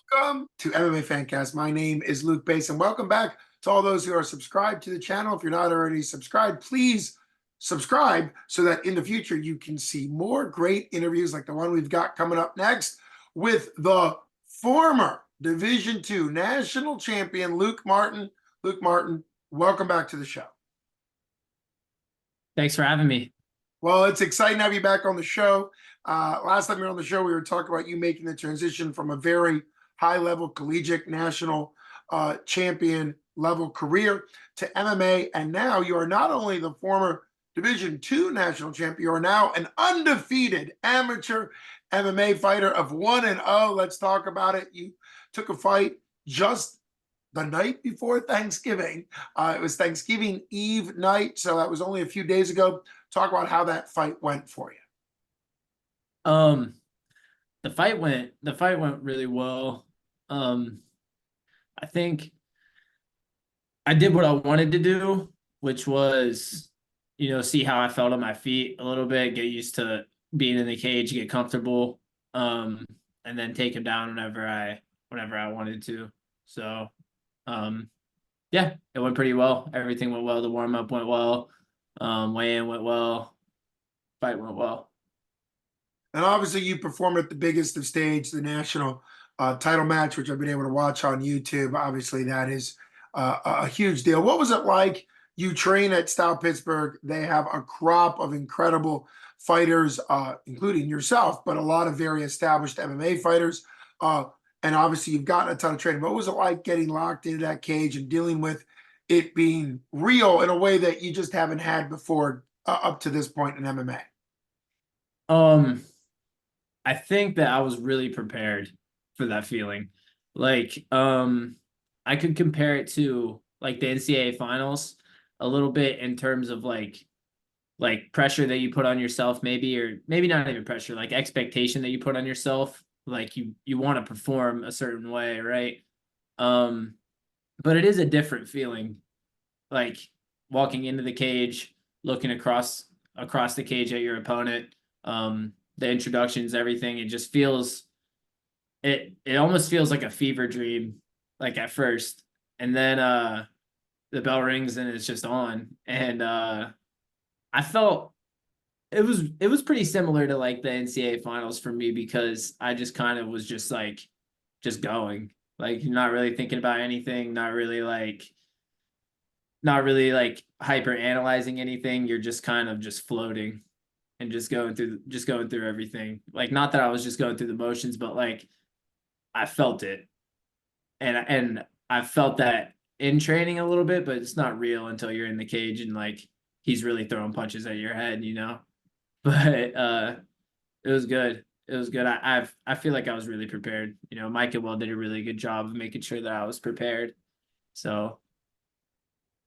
Welcome to MMA Fancast. My name is Luke Bass, and welcome back to all those who are subscribed to the channel. If you're not already subscribed, please subscribe so that in the future you can see more great interviews like the one we've got coming up next with the former Division II national champion, Luke Martin. Luke Martin, welcome back to the show. Thanks for having me. Well, it's exciting to have you back on the show. Last time you were on the show, we were talking about you making the transition from a very high-level collegiate national champion level career to MMA, and now you are not only the former Division II national champion, you are now an undefeated amateur MMA fighter of 1-0. Let's talk about it. You took a fight just the night before Thanksgiving. It was Thanksgiving Eve night, so that was only a few days ago. Talk about how that fight went for you. The fight went really well. I think I did what I wanted to do, which was, see how I felt on my feet a little bit, get used to being in the cage, get comfortable, and then take him down whenever I wanted to. So, yeah, it went pretty well. Everything went well. The warm-up went well. Weigh-in went well. Fight went well. And obviously you performed at the biggest of stage, the national title match, which I've been able to watch on YouTube. Obviously that is a huge deal. What was it like? You train at Stout Pittsburgh. They have a crop of incredible fighters, including yourself, but a lot of very established MMA fighters. And obviously you've gotten a ton of training. What was it like getting locked into that cage and dealing with it being real in a way that you just haven't had before up to this point in MMA? I think that I was really prepared for that feeling. I could compare it to like the NCAA finals a little bit in terms of like pressure that you put on yourself, maybe, or maybe not even pressure, like expectation that you put on yourself. Like you want to perform a certain way, right? But it is a different feeling, like walking into the cage, looking across the cage at your opponent. The introductions, everything, it just feels, it almost feels like a fever dream, like at first, and then the bell rings and it's just on. And I felt it was pretty similar to like the NCAA finals for me, because I just kind of was just going, like not really thinking about anything, not really like hyper analyzing anything. You're just kind of just floating and just going through everything. Like, not that I was just going through the motions, but like I felt it. And I felt that in training a little bit, but it's not real until you're in the cage and like he's really throwing punches at your head, But it was good. It was good. I feel like I was really prepared. Mike and Will did a really good job of making sure that I was prepared. So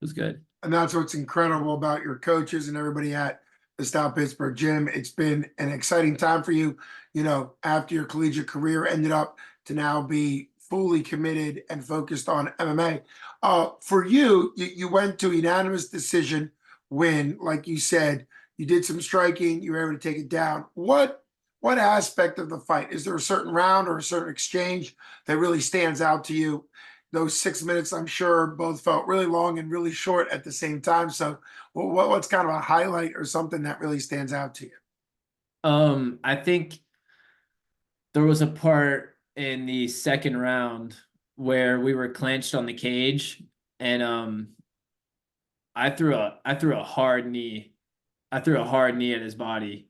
it was good. And that's what's incredible about your coaches and everybody at the Stout Pittsburgh gym. It's been an exciting time for you, after your collegiate career ended up to now be fully committed and focused on MMA. For you, you went to a unanimous decision win. Like you said, you did some striking, you were able to take it down. What aspect of the fight? Is there a certain round or a certain exchange that really stands out to you? Those 6 minutes, I'm sure, both felt really long and really short at the same time. So what's kind of a highlight or something that really stands out to you? I think there was a part in the second round where we were clenched on the cage, and I threw a hard knee. I threw a hard knee at his body,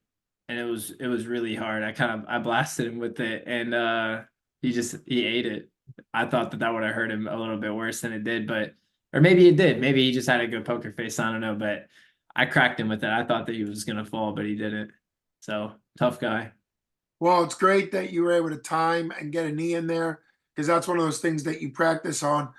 and it was really hard. I blasted him with it, and he ate it. I thought that would have hurt him a little bit worse than it did, or maybe it did. Maybe he just had a good poker face. I don't know, but I cracked him with it. I thought that he was gonna fall, but he didn't. So tough guy. Well, it's great that you were able to time and get a knee in there, because that's one of those things that you practice on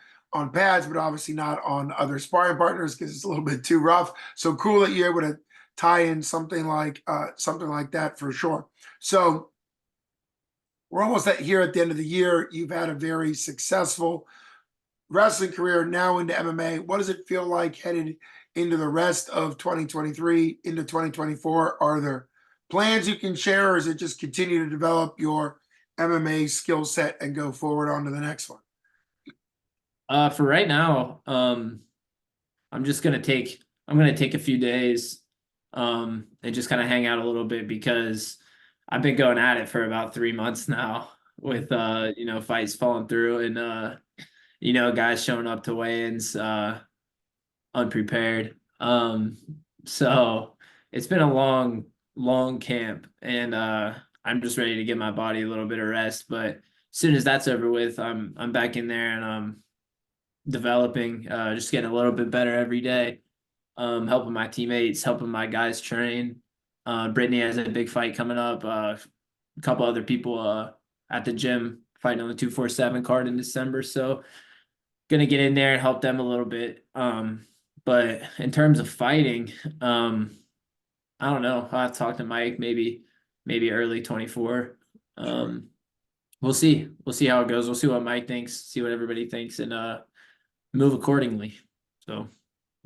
pads, but obviously not on other sparring partners because it's a little bit too rough. So cool that you're able to tie in something like that for sure. So we're almost here at the end of the year. You've had a very successful wrestling career, now into MMA. What does it feel like headed into the rest of 2023, into 2024? Are there plans you can share, or is it just continue to develop your MMA skill set and go forward on to the next one? For right now, I'm just gonna take I'm gonna take a few days, and just kind of hang out a little bit because I've been going at it for about 3 months now with fights falling through and guys showing up to weigh-ins unprepared. So it's been a long camp, and I'm just ready to give my body a little bit of rest. But as soon as that's over with, I'm back in there and I'm developing, just getting a little bit better every day, helping my teammates, helping my guys train. Brittany has a big fight coming up. A couple other people at the gym fighting on the 247 card in December. So gonna get in there and help them a little bit. But in terms of fighting, I don't know. I'll have to talk to Mike, maybe early 24. We'll see. We'll see how it goes. We'll see what Mike thinks, see what everybody thinks, and move accordingly. So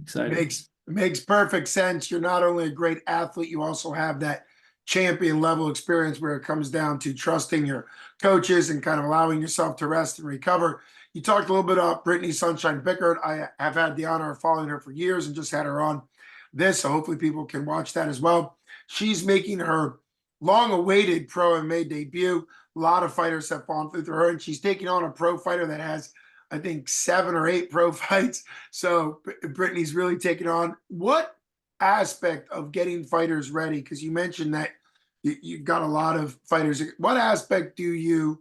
excited. Makes perfect sense. You're not only a great athlete, you also have that champion level experience where it comes down to trusting your coaches and kind of allowing yourself to rest and recover. You talked a little bit about Brittany Sunshine Bickert. I have had the honor of following her for years and just had her on this, so hopefully people can watch that as well. She's making her long-awaited pro MMA debut. A lot of fighters have fallen through her, and she's taking on a pro fighter that has, I think, 7 or 8 pro fights. So Brittany's really taken on. What aspect of getting fighters ready? Because you mentioned that you've got a lot of fighters. What aspect do you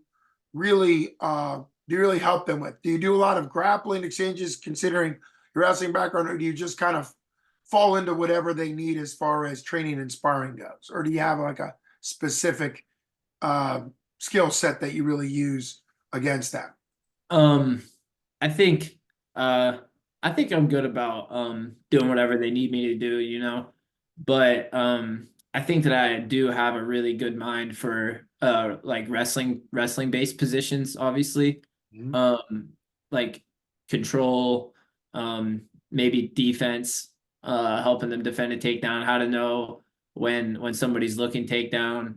really help them with? Do you do a lot of grappling exchanges, considering your wrestling background, or do you just kind of fall into whatever they need as far as training and sparring goes, or do you have like a specific uh, skill set that you really use against that? Um, I think uh I think I'm good about doing whatever they need me to do, But I think that I do have a really good mind for like wrestling based positions, obviously. Mhm. Like control, maybe defense, helping them defend a takedown, how to know when somebody's looking takedown,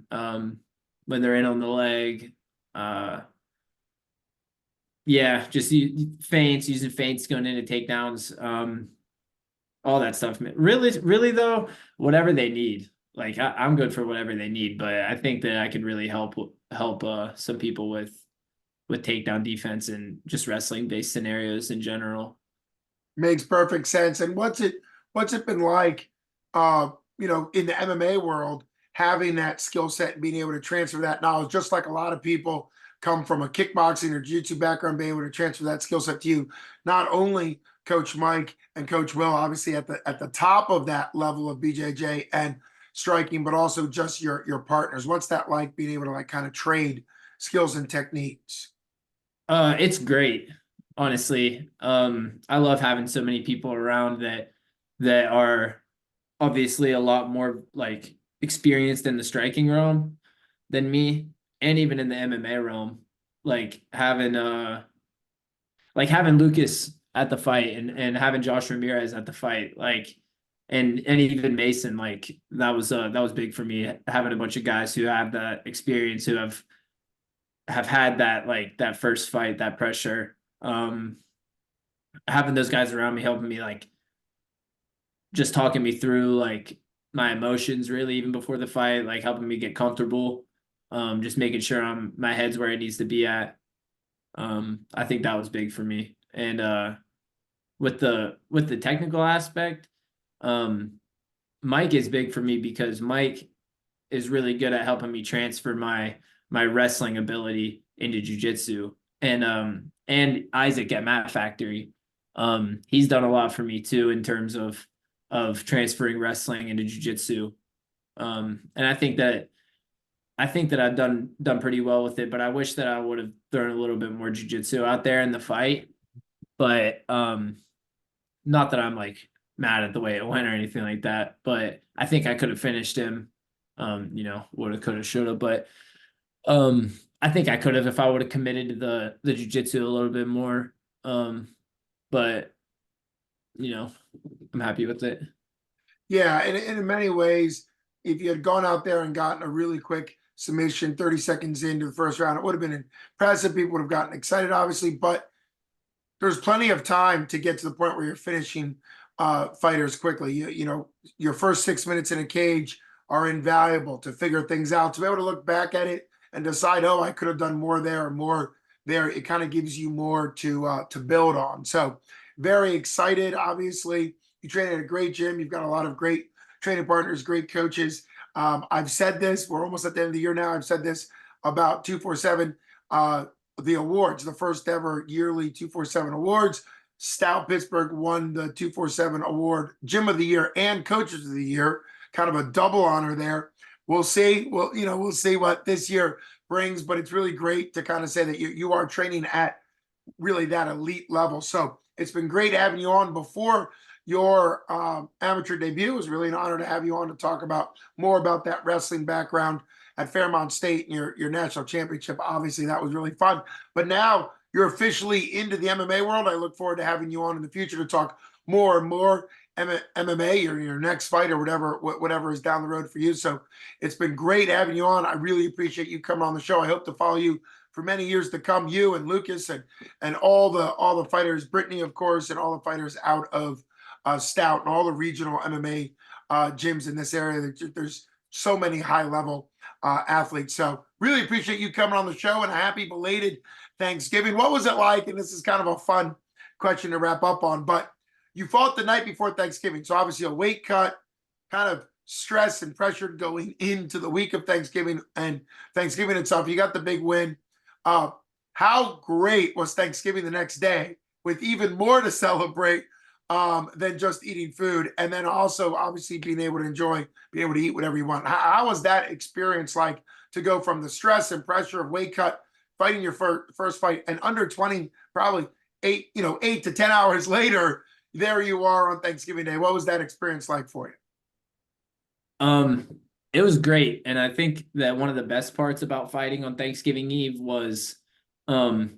when they're in on the leg, uh yeah, just feints, using feints going into takedowns, all that stuff. Really though, whatever they need. Like I'm good for whatever they need, but I think that I could really help some people with takedown defense and just wrestling based scenarios in general. Makes perfect sense. And what's it been like, uh, in the MMA world, having that skill set and being able to transfer that knowledge, just like a lot of people come from a kickboxing or jiu-jitsu background, being able to transfer that skill set to you. Not only Coach Mike and Coach Will, obviously at the top of that level of BJJ and striking, but also just your partners. What's that like, being able to like kind of trade skills and techniques? It's great, honestly. I love having so many people around that are obviously a lot more like experienced in the striking realm than me, and even in the MMA realm. Like having Lucas at the fight and having Josh Ramirez at the fight, like and even Mason, like that was big for me, having a bunch of guys who have that experience, who have had that, like that first fight, that pressure. Having those guys around me, helping me, like just talking me through like my emotions, really, even before the fight, like helping me get comfortable, just making sure my head's where it needs to be at. I think that was big for me. And with the technical aspect, um Mike is big for me because Mike is really good at helping me transfer my wrestling ability into jujitsu. And Isaac at Mat Factory, he's done a lot for me too in terms of transferring wrestling into jujitsu. And I think that I've done pretty well with it, but I wish that I would have thrown a little bit more jujitsu out there in the fight. But not that I'm like mad at the way it went or anything like that, but I think I could have finished him. Woulda, coulda, shoulda, but um, I think I could have if I would have committed to the jujitsu a little bit more. Um, but you know, I'm happy with it. Yeah, and in many ways, if you had gone out there and gotten a really quick submission 30 seconds into the first round. It would have been impressive. People would have gotten excited, obviously, but there's plenty of time to get to the point where you're finishing fighters quickly. You know, your first 6 minutes in a cage are invaluable to figure things out. To be able to look back at it and decide, oh, I could have done more there or more there, it kind of gives you more to build on. So very excited. Obviously, you train at a great gym. You've got a lot of great training partners, great coaches. I've said this. We're almost at the end of the year now. I've said this about 247. The awards, the first ever yearly 247 awards. Stout Pittsburgh won the 247 award, Gym of the Year and Coaches of the Year. Kind of a double honor there. We'll see. Well, you know, we'll see what this year brings, but it's really great to kind of say that you are training at really that elite level. So it's been great having you on before your amateur debut. It was really an honor to have you on to talk about more about that wrestling background at Fairmont State and your national championship. Obviously, that was really fun. But now you're officially into the MMA world. I look forward to having you on in the future to talk more and more MMA or your next fight or whatever is down the road for you. So it's been great having you on. I really appreciate you coming on the show. I hope to follow you for many years to come. You and Lucas and all the fighters, Brittany, of course, and all the fighters out of Stout and all the regional MMA gyms in this area. There's so many high level athletes. So really appreciate you coming on the show, and a happy belated Thanksgiving. What was it like? And this is kind of a fun question to wrap up on, but you fought the night before Thanksgiving. So obviously a weight cut, kind of stress and pressure going into the week of Thanksgiving and Thanksgiving itself. You got the big win. How great was Thanksgiving the next day with even more to celebrate than just eating food, and then also obviously being able to eat whatever you want. How was that experience like to go from the stress and pressure of weight cut, fighting your first fight, and under 20, probably 8 to 10 hours later, there you are on Thanksgiving Day. What was that experience like for you? It was great, and I think that one of the best parts about fighting on Thanksgiving Eve was a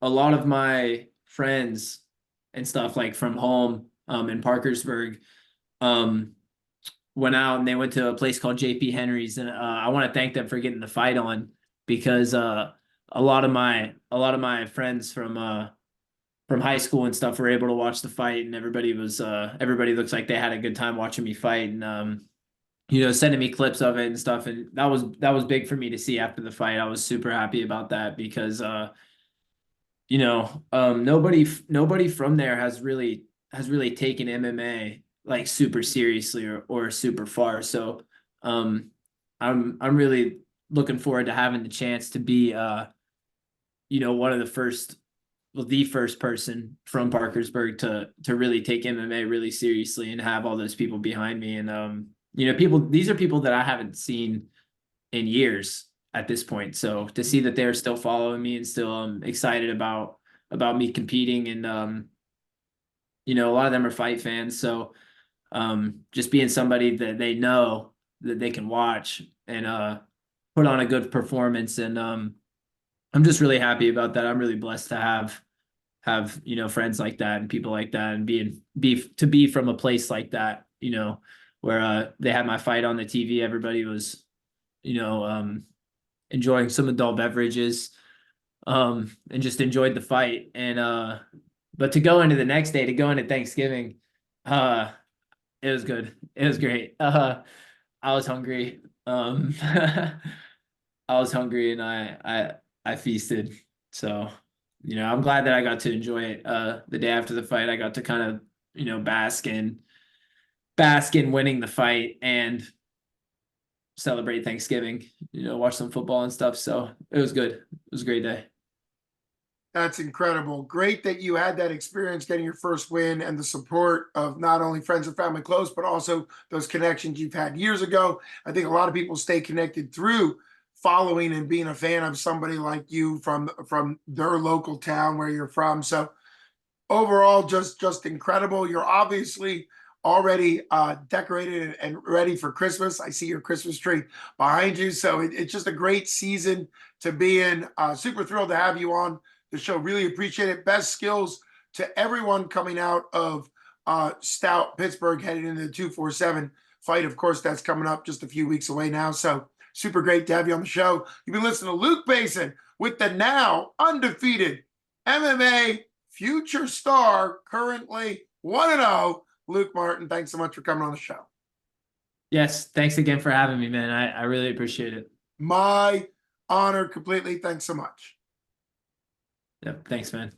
lot of my friends and stuff like from home in Parkersburg went out and they went to a place called JP Henry's, and I want to thank them for getting the fight on, because a lot of my friends from high school and stuff were able to watch the fight, and everybody looks like they had a good time watching me fight, and sending me clips of it and stuff, and that was big for me to see after the fight. I was super happy about that because nobody from there has really taken MMA like super seriously or super far. So I'm really looking forward to having the chance to be one of the first person from Parkersburg to really take MMA really seriously and have all those people behind me. And these are people that I haven't seen in years at this point. So to see that they're still following me and still excited about me competing, and a lot of them are fight fans. So just being somebody that they know that they can watch and put on a good performance, and I'm just really happy about that. I'm really blessed to have friends like that and people like that, and be from a place like that, where they had my fight on the TV. Everybody was enjoying some adult beverages and just enjoyed the fight. And but to go into the next day, to go into Thanksgiving, it was good. It was great. I was hungry. I was hungry, and I feasted. So I'm glad that I got to enjoy it. The day after the fight, I got to kind of bask in winning the fight and celebrate Thanksgiving, watch some football and stuff. So it was good. It was a great day. That's incredible. Great that you had that experience getting your first win and the support of not only friends and family close, but also those connections you've had years ago. I think a lot of people stay connected through following and being a fan of somebody like you from their local town where you're from. So overall, just incredible. You're obviously already decorated and ready for Christmas. I see your Christmas tree behind you. So it's just a great season to be in. Super thrilled to have you on the show. Really appreciate it. Best skills to everyone coming out of Stout Pittsburgh heading into the 247 fight. Of course, that's coming up just a few weeks away now. So Super great to have you on the show. You've been listening to Luke Basin with the now undefeated MMA future star, currently 1-0, Luke Martin. Thanks so much for coming on the show. Yes, thanks again for having me, man. I really appreciate it. My honor completely. Thanks so much. Yep, thanks, man.